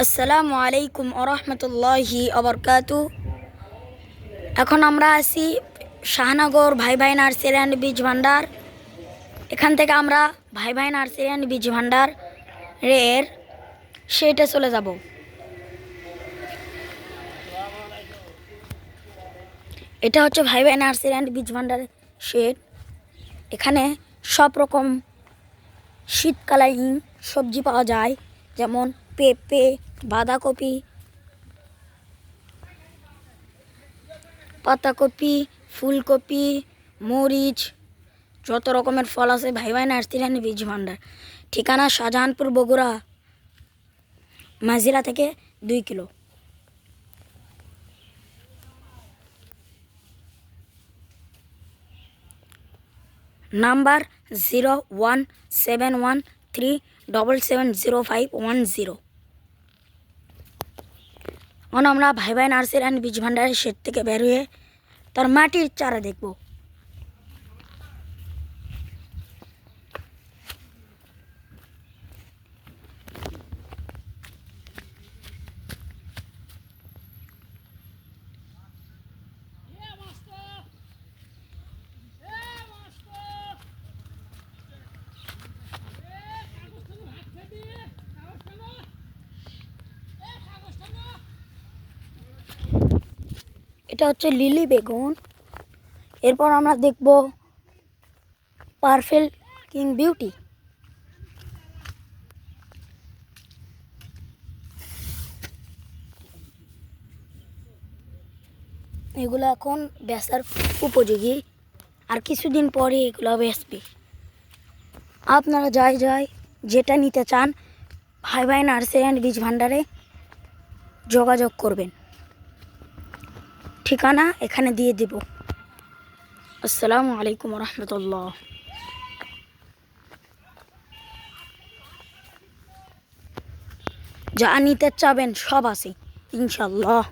আসসালামু আলাইকুম আরহামতুল্লাহি আবরকাতু। এখন আমরা আছি শাহনগর ভাই ভাই নার্সারি অ্যান্ড বীজ ভান্ডার। এখান থেকে আমরা ভাই ভাই নার্সারি অ্যান্ড বীজ ভান্ডার এর শেডে চলে যাব। এটা হচ্ছে ভাই ভাই নার্সারি অ্যান্ড বীজ ভান্ডার শেড। এখানে সব রকম শীতকালীন সবজি পাওয়া যায়, যেমন পেঁপে, বাঁধাকপি, পাতাকপি, ফুলকপি, মরিচ, যত রকমের ফল আছে ভাই ভাই নার্সারি অ্যান্ড বীজ ভান্ডার। ঠিকানা শাহজাহানপুর, বগুড়া, মাঝিরা থেকে 2 কিলো। নাম্বার 017137705110। এখন আমরা ভাই ভাই নার্সারি অ্যান্ড বীজ ভান্ডারের শেড থেকে বের হয়ে তার মাটির চারা দেখব। এটা হচ্ছে লিলি বেগুন। এরপর আমরা দেখব পার্পেল কিং বিউটি। এগুলো এখন বেচার উপযোগী, আর কিছুদিন পরে এগুলো বেচবে। আপনারা যেটা নিতে চান ভাই ভাই নার্সারি অ্যান্ড বীজ ভান্ডারে যোগাযোগ করবেন। ঠিকানা এখানে দিয়ে দেব। আসসালামু আলাইকুম রহমতুল্লাহ। যা নিতে চাবেন সব আছে ইনশাল্লাহ।